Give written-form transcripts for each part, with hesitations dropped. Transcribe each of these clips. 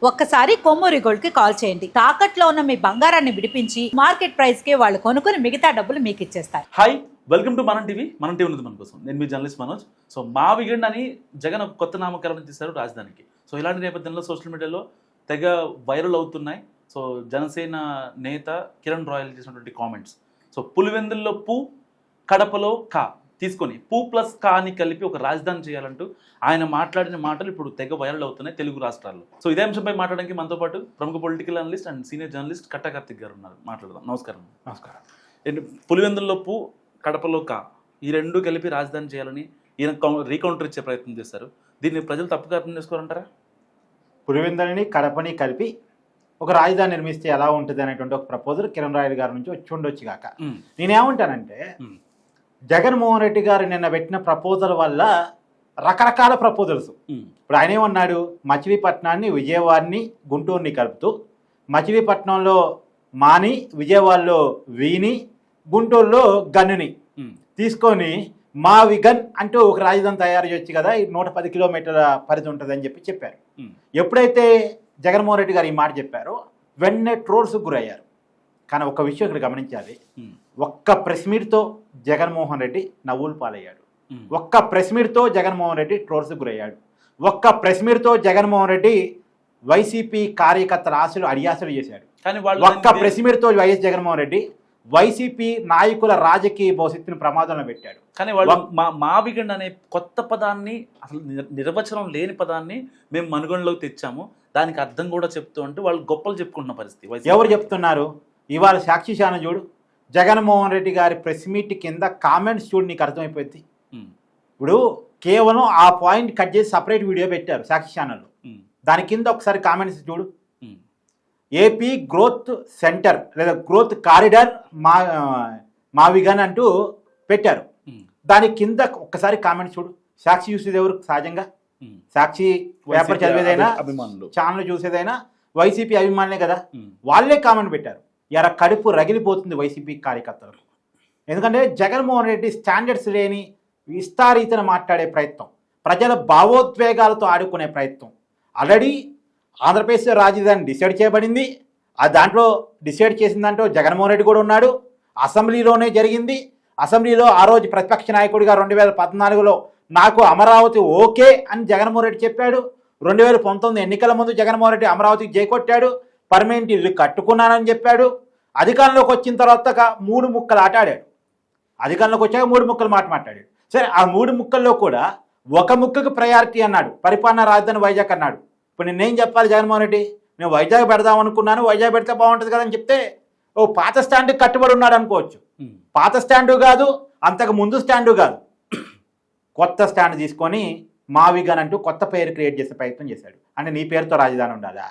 ఒక్కసారి కొమ్మూరి గోల్డ్ కి కాల్ చేయండి. తాకట్లో ఉన్న మీ బంగారాన్ని విడిపించి మార్కెట్ ప్రైస్ కి వాళ్ళు కొనుక్కుని మిగతా డబ్బులు మీకు ఇచ్చేస్తారు. హాయ్, వెల్కమ్ టు మనం టీవీ. మనం టీవీ ఉన్నది మన కోసం. నేను మీ జర్నలిస్ట్ మనోజ్. సో మా వీకెండ్ అని జగన్ ఒక కొత్త నామకరణం చేశారు రాజధానికి. సో ఇలాంటి నేపథ్యంలో సోషల్ మీడియాలో తెగ వైరల్ అవుతున్నాయి. సో జనసేన నేత కిరణ్ రాయల్ చేసినటువంటి కామెంట్స్. సో పులివెందుల్లో పు, కడపలో కా తీసుకొని పు ప్లస్ కా అని కలిపి ఒక రాజధాని చేయాలంటూ ఆయన మాట్లాడిన మాటలు ఇప్పుడు తెగ వైరల్ అవుతున్నాయి తెలుగు రాష్ట్రాల్లో. సో ఇదే అంశంపై మాట్లాడడానికి మనతో పాటు ప్రముఖ political analyst and senior journalist Katta Karthik గారు ఉన్నారు. మాట్లాడదాం. నమస్కారం. నమస్కారం. పులివెందుల్లో పు, కడపలో కా ఈ రెండు కలిపి రాజధాని చేయాలని ఈయన రీకౌంటర్ ఇచ్చే ప్రయత్నం చేశారు. దీన్ని ప్రజలు తప్పుగా అర్థం చేసుకోవాలంటారా? పులివెందులని కడపని కలిపి ఒక రాజధాని నిర్మిస్తే ఎలా ఉంటుంది అనేటువంటి ఒక ప్రపోజల్ కిరణ్ రాయల్ గారి నుంచి వచ్చి ఉండొచ్చు కాక. నేనేమంటానంటే జగన్మోహన్ రెడ్డి గారు నిన్న పెట్టిన ప్రపోజల్ వల్ల రకరకాల ప్రపోజల్స్. ఇప్పుడు ఆయన ఏమన్నాడు, మచిలీపట్నాన్ని విజయవాడని గుంటూరుని కలుపుతూ మచిలీపట్నంలో మాని, విజయవాడలో వీని, గుంటూరులో గన్నుని తీసుకొని మా విగన్ అంటూ ఒక రాజధాని తయారు చేయొచ్చు కదా, 110 కిలోమీటర్ల పరిధి ఉంటుందని చెప్పారు. ఎప్పుడైతే జగన్మోహన్ రెడ్డి గారు ఈ మాట చెప్పారో వెంటనే ట్రోల్స్ గురయ్యారు. కానీ ఒక విషయం ఇక్కడ గమనించాలి, ఒక్క ప్రెస్ మీట్తో జగన్మోహన్ రెడ్డి నవ్వులు పాలయ్యాడు. ఒక్క ప్రెస్ మీట్తో జగన్మోహన్ రెడ్డి ట్రోల్స్ గురయ్యాడు. ఒక్క ప్రెస్ మీట్తో జగన్మోహన్ రెడ్డి వైసీపీ కార్యకర్తల ఆశలు అడియాసలు చేశాడు. కానీ ఒక్క ప్రెస్ మీట్తో వైఎస్ జగన్మోహన్ రెడ్డి వైసీపీ నాయకుల రాజకీయ భవిష్యత్తును ప్రమాదంలో పెట్టాడు. కానీ వాళ్ళు మావిగండ్ అనే కొత్త పదాన్ని, అసలు నిర్వచనం లేని పదాన్ని మేము మనుగడలోకి తెచ్చాము, దానికి అర్థం కూడా చెప్తూ అంటూ వాళ్ళు గొప్పలు చెప్పుకుంటున్న పరిస్థితి. ఎవరు చెప్తున్నారు? ఇవాళ సాక్షి ఛానల్ చూడు, జగన్మోహన్ రెడ్డి గారి ప్రెస్ మీట్ కింద కామెంట్స్ చూడు, నీకు అర్థమైపోయింది. ఇప్పుడు కేవలం ఆ పాయింట్ కట్ చేసి సపరేట్ వీడియో పెట్టారు సాక్షి ఛానల్లో. దాని కింద ఒకసారి కామెంట్స్ చూడు. ఏపీ గ్రోత్ సెంటర్ లేదా గ్రోత్ కారిడార్ మావిగన్ అంటూ పెట్టారు. దాని కింద ఒక్కసారి కామెంట్స్ చూడు. సాక్షి చూసేది ఎవరు? సహజంగా సాక్షి పేపర్ చదివేదైనా ఛానల్ చూసేదైనా వైసీపీ అభిమానులే కదా. వాళ్ళే కామెంట్ పెట్టారు. ఎర కడుపు రగిలిపోతుంది వైసీపీ కార్యకర్తలకు. ఎందుకంటే జగన్మోహన్ రెడ్డి స్టాండర్డ్స్ లేని విస్తారీతన మాట్లాడే ప్రయత్నం, ప్రజల భావోద్వేగాలతో ఆడుకునే ప్రయత్నం. ఆల్రెడీ ఆంధ్రప్రదేశ్ రాజధాని డిసైడ్ చేయబడింది. ఆ దాంట్లో డిసైడ్ చేసిన దాంట్లో జగన్మోహన్ రెడ్డి కూడా ఉన్నాడు. అసెంబ్లీలోనే జరిగింది. అసెంబ్లీలో ఆ రోజు ప్రతిపక్ష నాయకుడిగా 2014లో నాకు అమరావతి ఓకే అని జగన్మోహన్ రెడ్డి చెప్పాడు. 2019 ఎన్నికల ముందు జగన్మోహన్ రెడ్డి అమరావతికి జైకొట్టాడు. పర్మనెంట్ ఇల్లు కట్టుకున్నానని చెప్పాడు. అధికారంలోకి వచ్చిన తర్వాత 3 ముక్కలు ఆట ఆడాడు. అధికారంలోకి వచ్చాక 3 ముక్కలు మాట మాట్లాడాడు. సరే, ఆ 3 ముక్కల్లో కూడా ఒక ముక్కకు ప్రయారిటీ అన్నాడు, పరిపాలనా రాజధాని వైజాగ్ అన్నాడు. ఇప్పుడు నేనేం చెప్పాలి? జగన్మోహన్ రెడ్డి నేను వైజాగ్ పెడదాం అనుకున్నాను, వైజాగ్ పెడితే బాగుంటుంది కదా అని చెప్తే ఓ పాత స్టాండ్కి కట్టుబడి ఉన్నాడు అనుకోవచ్చు. పాత స్టాండు కాదు, అంతకు ముందు స్టాండు కాదు, కొత్త స్టాండ్ తీసుకొని మావిగన్ అంటూ కొత్త పేరు క్రియేట్ చేసే ప్రయత్నం చేశాడు. అంటే నీ పేరుతో రాజధాని ఉండాలా?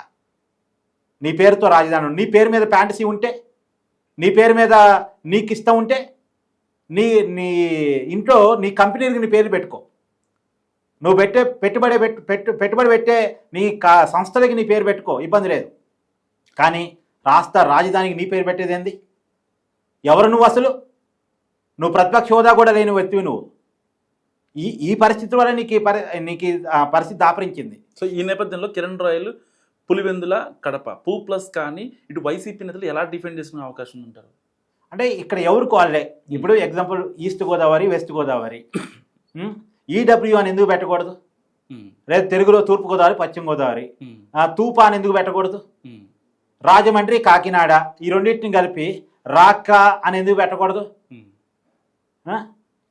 నీ పేరుతో రాజధాని, నీ పేరు మీద ఫ్యాంటసీ ఉంటే, నీ పేరు మీద నీకు ఇష్టం ఉంటే, నీ నీ ఇంట్లో నీ కంపెనీకి నీ పేరు పెట్టుకో. నువ్వు పెట్టే పెట్టుబడి పెట్టే నీ సంస్థలకి నీ పేరు పెట్టుకో, ఇబ్బంది లేదు. కానీ రాష్ట్ర రాజధానికి నీ పేరు పెట్టేది ఏంది? ఎవరు నువ్వు? అసలు నువ్వు ప్రతిపక్ష హోదా కూడా లేని వ్యక్తివి నువ్వు. ఈ పరిస్థితి వల్ల నీకు పరిస్థితి దాపరించింది. సో ఈ నేపథ్యంలో కిరణ్ రాయల్ పులివెందుల కడప పు ప్లస్ కానీ ఇటు వైసీపీ నేతలు ఎలా డిఫెండ్ చేసుకునే అవకాశం ఉంటారు? అంటే ఇక్కడ ఎవరు వాళ్ళే. ఇప్పుడు example east Godavari, west Godavari, EW అని ఎందుకు పెట్టకూడదు? లేదా తెలుగులో తూర్పు గోదావరి, పశ్చిమ గోదావరి, తూపా అని ఎందుకు పెట్టకూడదు? రాజమండ్రి, కాకినాడ ఈ రెండింటిని కలిపి రాకా అని ఎందుకు పెట్టకూడదు?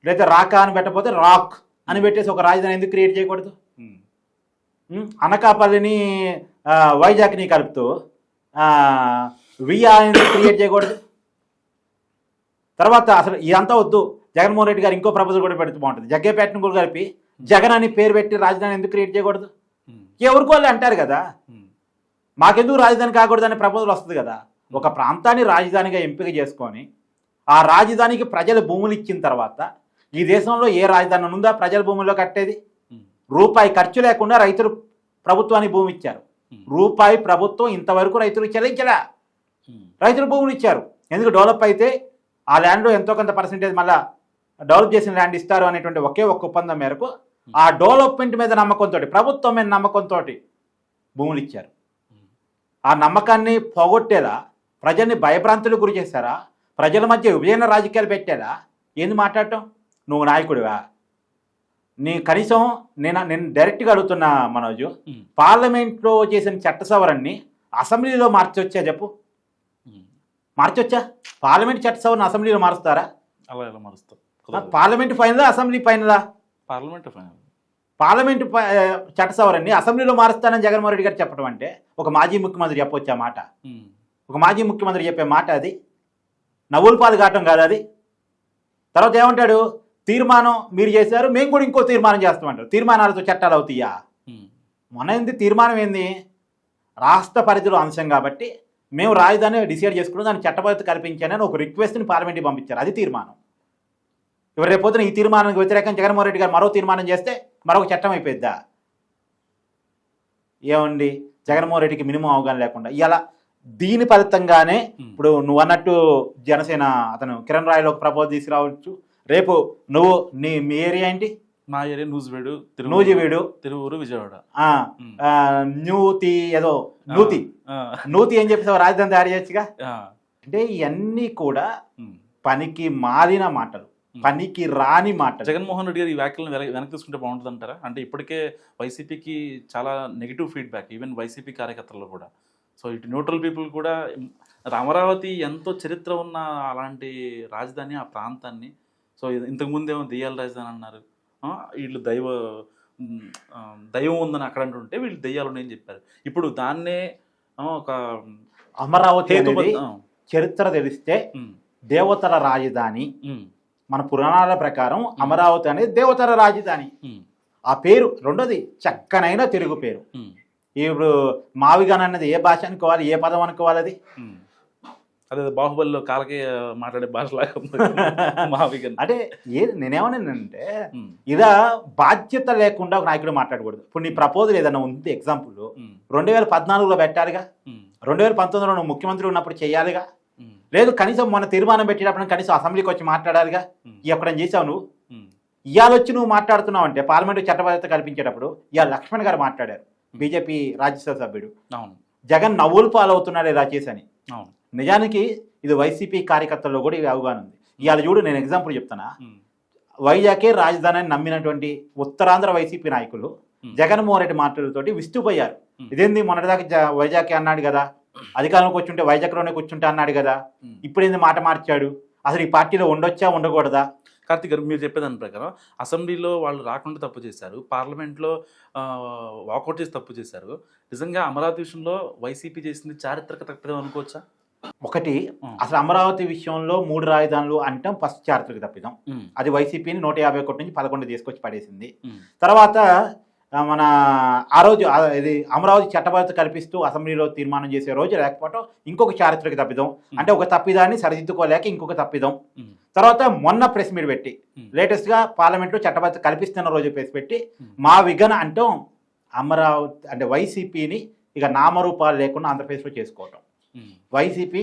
లేదా రాకా అని పెట్టకపోతే రాక్ అని పెట్టేసి ఒక రాజధాని ఎందుకు క్రియేట్ చేయకూడదు? అనకాపల్లిని వైజాగ్ని కలుపుతూ విఆర్ ఎందుకు క్రియేట్ చేయకూడదు? తర్వాత అసలు ఇదంతా వద్దు, జగన్మోహన్ రెడ్డి గారు ఇంకో ప్రపోజల్ కూడా పెడితే బాగుంటుంది. జగ్గేపేటను కూడా కలిపి జగన్ అని పేరు పెట్టి రాజధాని ఎందుకు క్రియేట్ చేయకూడదు? ఎవరికి వాళ్ళు అంటారు కదా, మాకెందుకు రాజధాని కాకూడదు అనే ప్రపోజల్ వస్తుంది కదా. ఒక ప్రాంతాన్ని రాజధానిగా ఎంపిక చేసుకొని ఆ రాజధానికి ప్రజల భూములు ఇచ్చిన తర్వాత, ఈ దేశంలో ఏ రాజధాని ఉందా ప్రజల భూముల్లో కట్టేది? రూపాయి ఖర్చు లేకుండా రైతులు ప్రభుత్వానికి భూమి ఇచ్చారు. రూపాయి ప్రభుత్వం ఇంతవరకు రైతులకు చెల్లించలే. రైతులు భూములు ఇచ్చారు. ఎందుకు? డెవలప్ అయితే ఆ ల్యాండ్లో ఎంతో కొంత పర్సెంటేజ్ మళ్ళీ డెవలప్ చేసిన ల్యాండ్ ఇస్తారు అనేటువంటి ఒకే ఒక్క ఒప్పందం మేరకు ఆ డెవలప్మెంట్ మీద నమ్మకంతో, ప్రభుత్వం మీద నమ్మకంతో భూములు ఇచ్చారు. ఆ నమ్మకాన్ని పోగొట్టేలా, ప్రజల్ని భయభ్రాంతులకు గురి చేశారా, ప్రజల మధ్య విభజన రాజకీయాలు పెట్టేలా ఏంది మాట్లాడటం? నువ్వు నాయకుడివా? కనీసం నేను డైరెక్ట్గా అడుగుతున్నా మనోజు, పార్లమెంట్లో చేసిన చట్ట సవరణని అసెంబ్లీలో మార్చొచ్చా చెప్పు? మార్చొచ్చా? పార్లమెంట్ చట్ట సవరణ అసెంబ్లీలో మారుస్తారా? అలా ఎలా మారుస్తారు? పార్లమెంట్ ఫైనలా, అసెంబ్లీ ఫైనలా? Parliament final. పార్లమెంటు చట్ట సవరణని అసెంబ్లీలో మారుస్తానని జగన్మోహన్ రెడ్డి గారు చెప్పడం అంటే ఒక మాజీ ముఖ్యమంత్రి చెప్పొచ్చు ఆ మాట? ఒక మాజీ ముఖ్యమంత్రి చెప్పే మాట అది? నవ్వుల పాలు కావటం కాదు అది. తర్వాత ఏమంటాడు? తీర్మానం మీరు చేశారు, మేము కూడా ఇంకో తీర్మానం చేస్తామంటారు. తీర్మానాలతో చట్టాలు అవుతాయా? మన ఏంది తీర్మానం ఏంది? రాష్ట్ర పరిధిలో అంశం కాబట్టి మేము రాజధాని డిసైడ్ చేసుకుని దాన్ని చట్టబద్ధత కల్పించానని ఒక రిక్వెస్ట్ని పార్లమెంట్కి పంపించారు. అది తీర్మానం. ఇవాళ రేపొద్దున ఈ తీర్మానానికి వ్యతిరేకంగా జగన్మోహన్ రెడ్డి గారు మరో తీర్మానం చేస్తే మరొక చట్టం అయిపోయిద్దా? ఏమండి, జగన్మోహన్ రెడ్డికి మినిమం అవగాహన లేకుండా ఇలా దీని ఫలితంగానే ఇప్పుడు నువ్వు అన్నట్టు జనసేన అతను కిరణ్ రాయలు ఒక ప్రపోజ్ తీసుకురావచ్చు. రేపు నువ్వు మీ ఏరియా ఏంటి? మా ఏరియా నూజివీడు, తిరువూరు, విజయవాడ. నూతి అని చెప్పేసి రాజధాని తయారు చేయొచ్చుగా. అంటే ఇవన్నీ కూడా పనికి మాలిన మాటలు, పనికి రాని మాటలు. జగన్మోహన్ రెడ్డి గారు ఈ వ్యాఖ్యలను వెనక్కి తీసుకుంటే బాగుంటుంది అంటారా? అంటే ఇప్పటికే వైసీపీకి చాలా నెగిటివ్ ఫీడ్బ్యాక్, ఈవెన్ వైసీపీ కార్యకర్తలు కూడా. సో ఇటు న్యూట్రల్ పీపుల్ కూడా అమరావతి ఎంతో చరిత్ర ఉన్న అలాంటి రాజధాని, ఆ ప్రాంతాన్ని సో ఇంతకుముందేమో దెయ్యాల రాజధాని అన్నారు, వీళ్ళు దైవం ఉందని అక్కడ అంటుంటే వీళ్ళు దెయ్యాలు ఉన్నాయని చెప్పారు. ఇప్పుడు దాన్నే ఒక అమరావతి చరిత్ర తెలిస్తే దేవతల రాజధాని, మన పురాణాల ప్రకారం అమరావతి అనేది దేవతల రాజధాని. ఆ పేరు రెండోది చక్కనైన తెలుగు పేరు. ఇప్పుడు మావిగాన్ అన్నది ఏ భాష అనుకోవాలి, ఏ పదం అనుకోవాలి? అది అదే బాహుబలిలో కాలకే మాట్లాడే భాషలాగా మావిగాన్. అంటే నేనేమన్నానంటే ఇదా బాధ్యత లేకుండా ఒక నాయకుడు మాట్లాడకూడదు. ఇప్పుడు నీ ప్రపోజల్ ఏదైనా ఉంది, ఎగ్జాంపుల్ 2014లో పెట్టాలిగా, 2019లో నువ్వు ముఖ్యమంత్రి ఉన్నప్పుడు చేయాలిగా, లేదు కనీసం మొన్న తీర్మానం పెట్టేటప్పుడు కనీసం అసెంబ్లీకి వచ్చి మాట్లాడాలిగా. ఎప్పుడైనా చేసావు నువ్వు? ఇవాళ వచ్చి నువ్వు మాట్లాడుతున్నావు అంటే పార్లమెంటు చట్టబద్ధత కల్పించేటప్పుడు ఇవాళ లక్ష్మణ్ గారు మాట్లాడారు, బీజేపీ రాజ్యసభ సభ్యుడు. జగన్ నవ్వులు పాలవుతున్నాడు ఇలా చేసని. నిజానికి ఇది వైసీపీ కార్యకర్తల్లో కూడా ఇది అవగాహన ఉంది. ఇవాళ చూడు, నేను ఎగ్జాంపుల్ చెప్తానా. వైజాగే రాజధాని నమ్మినటువంటి ఉత్తరాంధ్ర వైసీపీ నాయకులు జగన్మోహన్ రెడ్డి మాటలతోటి విస్తుపోయారు. ఇదేంది, మొన్నటిదాకా వైజాగే అన్నాడు కదా, అధికారంలోకి వచ్చుంటే వైజాగ్లోనే కూర్చుంటా అన్నాడు కదా, ఇప్పుడేంది మాట మార్చాడు? అసలు ఈ పార్టీలో ఉండొచ్చా ఉండకూడదా? కార్తీక్ గారు, మీరు చెప్పేదాని ప్రకారం అసెంబ్లీలో వాళ్ళు రాకుండా తప్పు చేశారు, పార్లమెంట్లో వాకౌట్ చేసి తప్పు చేశారు. నిజంగా అమరావతి విషయంలో వైసీపీ చేసింది చారిత్రక తప్పిదం అనుకోవచ్చా? ఒకటి, అసలు అమరావతి విషయంలో 3 రాజధానులు అంటాం ఫస్ట్ చారిత్రక తప్పిదం. అది వైసీపీని 151 నుంచి 11 తీసుకొచ్చి పడేసింది. తర్వాత మన ఆ రోజు ఇది అమరావతి చట్టబద్ధత కల్పిస్తూ అసెంబ్లీలో తీర్మానం చేసే రోజు లేకపోవడం ఇంకొక చారిత్రక తప్పిదం. అంటే ఒక తప్పిదాన్ని సరిదిద్దుకోలేక ఇంకొక తప్పిదం. తర్వాత మొన్న ప్రెస్ మీట్ పెట్టి లేటెస్ట్గా పార్లమెంట్లో చట్టబద్ధత కల్పిస్తున్న రోజు ప్రెస్ పెట్టి మా విఘన అంటాం అమరావతి అంటే వైసీపీని ఇక నామరూపాలు లేకుండా ఆంధ్రప్రదేశ్లో చేసుకోవటం. వైసీపీ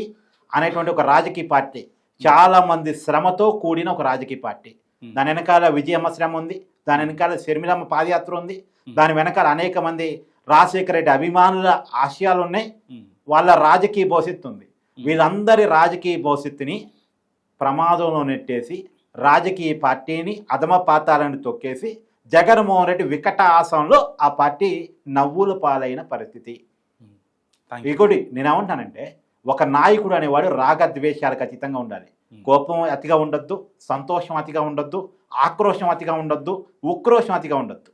అనేటువంటి ఒక రాజకీయ పార్టీ, చాలా మంది శ్రమతో కూడిన ఒక రాజకీయ పార్టీ. దాని వెనకాల విజయమ్మ శ్రమ ఉంది, దాని వెనకాల షర్మిలమ్మ పాదయాత్ర ఉంది, దాని వెనకాల అనేక మంది రాజశేఖర రెడ్డి అభిమానుల ఆశయాలు ఉన్నాయి, వాళ్ళ రాజకీయ భవిష్యత్తు ఉంది. వీళ్ళందరి రాజకీయ భవిష్యత్తుని ప్రమాదంలో నెట్టేసి రాజకీయ పార్టీని అధమ పాతాలను తొక్కేసి జగన్మోహన్ రెడ్డి వికట ఆసనంలో ఆ పార్టీ నవ్వుల పాలైన పరిస్థితి. ఇంకోటి నేనేమంటానంటే, ఒక నాయకుడు అనేవాడు రాగద్వేషాలకు అతీతంగా ఉండాలి. కోపం అతిగా ఉండొద్దు, సంతోషం అతిగా ఉండొద్దు, ఆక్రోషం అతిగా ఉండొద్దు, ఉక్రోషం అతిగా ఉండొద్దు.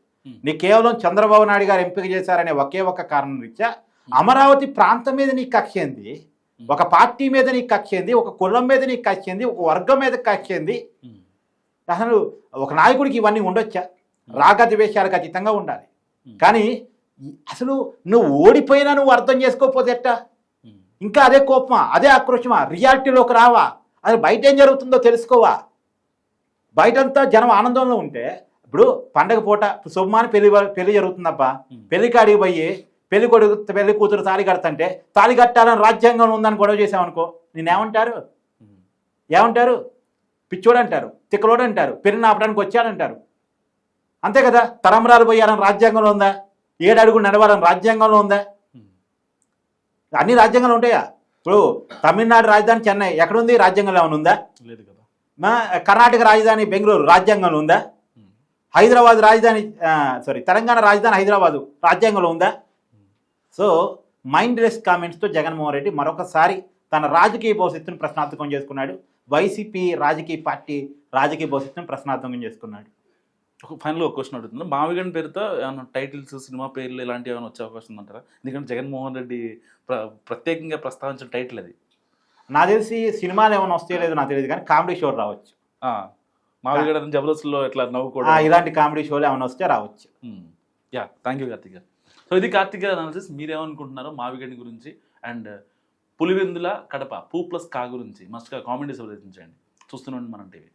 నీ కేవలం చంద్రబాబు నాయుడు గారు ఎంపిక చేశారనే ఒకే ఒక కారణం రీత్యా అమరావతి ప్రాంతం మీద నీకు కక్ష ఏంది, ఒక పార్టీ మీద నీకు కక్ష ఏంది, ఒక కులం మీద నీకు కక్ష ఏంది, ఒక వర్గం మీద కక్ష ఏంది? అసలు ఒక నాయకుడికి ఇవన్నీ ఉండొచ్చా? రాగద్వేషాలకు అతీతంగా ఉండాలి. కానీ అసలు నువ్వు ఓడిపోయినా నువ్వు అర్థం చేసుకోకపోతే ఎట్టా? ఇంకా అదే కోపమా, అదే ఆక్రోషమా? రియాలిటీలోకి రావా? అది బయట ఏం జరుగుతుందో తెలుసుకోవా? బయటంతా జనం ఆనందంలో ఉంటే, ఇప్పుడు పండగ పూట శుభమాని పెళ్లి జరుగుతుందబ్బా, పెళ్లి కాడికి పోయి పెళ్లి కూతురు తాళి కడతంటే తాళి కట్టాలని రాజ్యాంగం ఉందని గొడవ చేసామనుకో, నేనేమంటారు? ఏమంటారు? పిచ్చోడు అంటారు, తిక్కలోడు అంటారు, పెళ్లిని ఆపడానికి వచ్చాడంటారు. అంతే కదా. తరంబరాలు పోయాలని రాజ్యాంగంలో ఉందా? 7 అడుగులు నడవాలని రాజ్యాంగంలో ఉందా? అన్ని రాజ్యాంగాలు ఉంటాయా? ఇప్పుడు తమిళనాడు రాజధాని చెన్నై ఎక్కడుంది? రాజ్యాంగంలో ఏమైనా ఉందా? లేదు కదా. కర్ణాటక రాజధాని బెంగళూరు రాజ్యాంగంలో ఉందా? హైదరాబాద్ రాజధాని తెలంగాణ రాజధాని హైదరాబాదు రాజ్యాంగంలో ఉందా? సో మైండ్లెస్ కామెంట్స్తో జగన్మోహన్ రెడ్డి మరొకసారి తన రాజకీయ భవిష్యత్తును ప్రశ్నార్థకం చేసుకున్నాడు. వైసీపీ రాజకీయ పార్టీ రాజకీయ భవిష్యత్తును ప్రశ్నార్థకం చేసుకున్నాడు. ఫైనల్ ఒక క్వశ్చన్ అడుగుతుంది, మావిగన్ పేరుతో ఏమైనా టైటిల్స్, సినిమా పేర్లు ఇలాంటివి ఏమైనా వచ్చే అవకాశం ఉందంటారా? ఎందుకంటే జగన్మోహన్ రెడ్డి ప్రత్యేకంగా ప్రస్తావించిన టైటిల్ అది. నాకు తెలిసి సినిమాలు ఏమైనా వస్తాయో లేదో నాకు తెలియదు, కానీ కామెడీ షోలు రావచ్చు. మావిగడ జబర్దస్త్లో ఎట్లా నవ్వుకోవడం, ఇలాంటి కామెడీ షోలు ఏమైనా వస్తే రావచ్చు. యా, థ్యాంక్ యూ కార్తిక్ గారు. సో ఇది కార్తిక్ గారు అనాలిసిస్. మీరేమనుకుంటున్నారో మావిగడ్డి గురించి అండ్ పులివెందుల కడప పూ ప్లస్ కా గురించి మస్ట్గా కామెంట్స్ ప్రయత్నించండి. చూస్తున్నాండి మనం టీవీ.